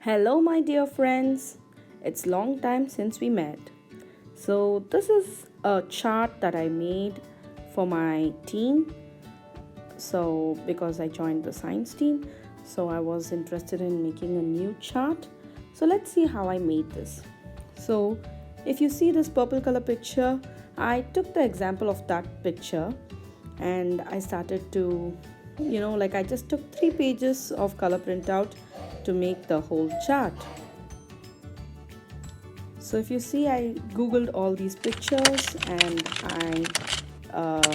Hello, my dear friends. It's long time since we met. So this is a chart that I made for my team. So because I joined the science team, so I was interested in making a new chart. So let's see how I made this. So if you see this purple color picture, I took the example of that picture and I started to I just took 3 pages of color printout to make the whole chart. So if you see, I googled all these pictures and I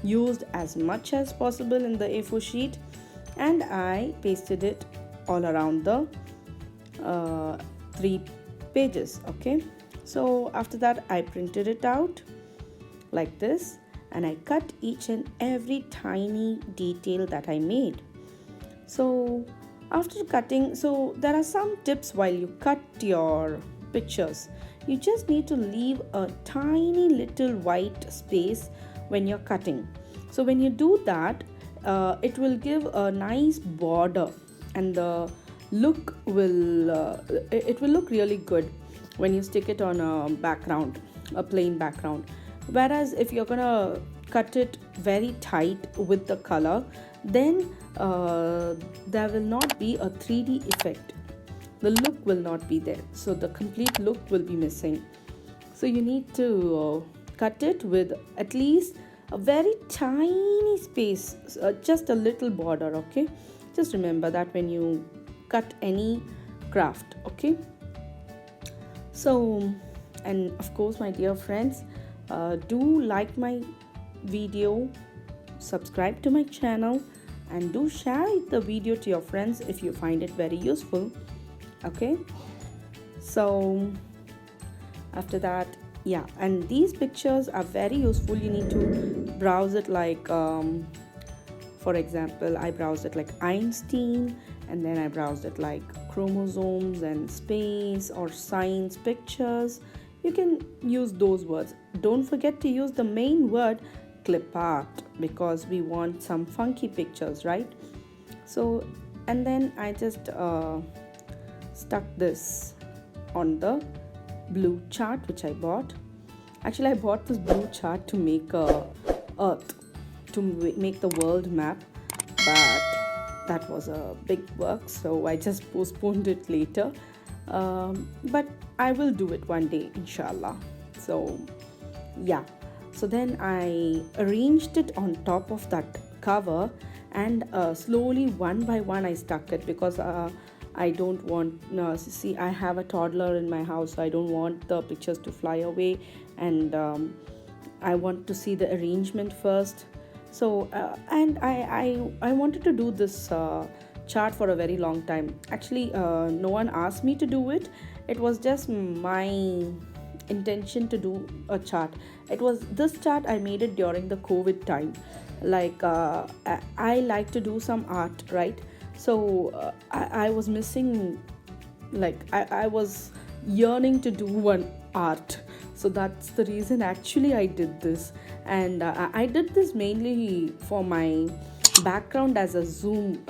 used as much as possible in the A4 sheet and I pasted it all around the 3 pages. Okay, so after that I printed it out like this and I cut each and every tiny detail that I made. So after cutting, so there are some tips while you cut your pictures. You just need to leave a tiny little white space when you're cutting. So when you do that, it will give a nice border and the look will it will look really good when you stick it on a background, a plain background. Whereas if you're gonna cut it very tight with the color, then there will not be a 3D effect. The look will not be there, so the complete look will be missing. So you need to cut it with at least a very tiny space, just a little border. Okay, just remember that when you cut any craft. Okay, so, and of course, my dear friends, do like my video, subscribe to my channel, and do share the video to your friends if you find it very useful. Okay, so after that, yeah, and these pictures are very useful. You need to browse it like for example, I browsed it like Einstein, and then I browsed it like chromosomes and space or science pictures. You can use those words. Don't forget to use the main word clip art because we want some funky pictures, right? So, and then I just stuck this on the blue chart which I bought. Actually, I bought this blue chart to make a earth, to make the world map, but that was a big work, so I just postponed it later. But I will do it one day, inshallah. So yeah, so then I arranged it on top of that cover and slowly one by one I stuck it because I don't want, see, I have a toddler in my house, so I don't want the pictures to fly away, and I want to see the arrangement first. So and I wanted to do this chart for a very long time. Actually, no one asked me to do it. It was just my intention to do a chart. It was this chart I made it during the COVID time. Like I like to do some art, right? So I was missing, like I was yearning to do one art. So that's the reason actually I did this. And I did this mainly for my background as a zoom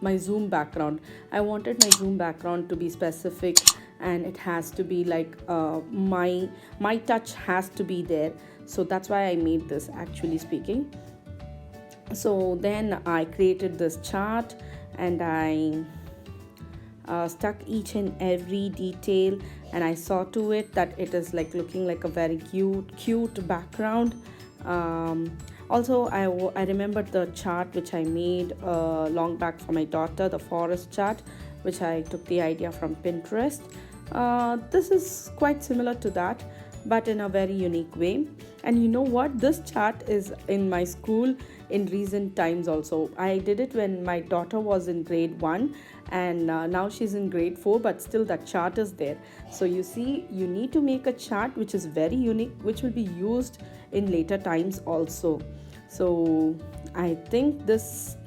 my zoom background. I wanted my zoom background to be specific and it has to be like my touch has to be there. So that's why I made this, actually speaking. So then I created this chart and I stuck each and every detail, and I saw to it that it is like looking like a very cute background. Also, I remembered the chart which I made long back for my daughter, the forest chart, which I took the idea from Pinterest. This is quite similar to that, but in a very unique way. And you know what? This chart is in my school in recent times also. I did it when my daughter was in grade 1, and now she's in grade 4, but still that chart is there. So you see, you need to make a chart which is very unique, which will be used in later times also. So I think this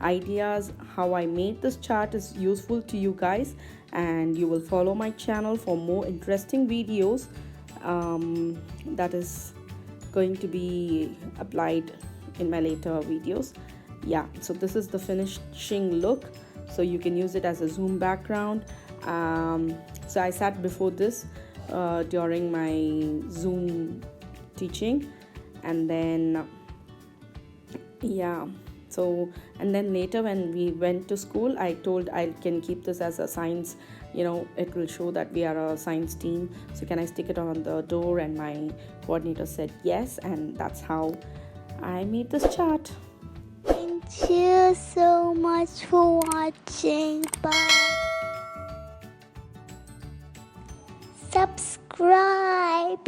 ideas how I made this chart is useful to you guys, and you will follow my channel for more interesting videos that is going to be applied in my later videos. Yeah, so this is the finishing look. so you can use it as a Zoom background. So I sat before this during my Zoom teaching, and then yeah, so and then later when we went to school, I told I can keep this as a science, it will show that we are a science team, so can I stick it on the door? And my coordinator said yes, and that's how I made this chart. Thank you so much for watching. Bye. Subscribe.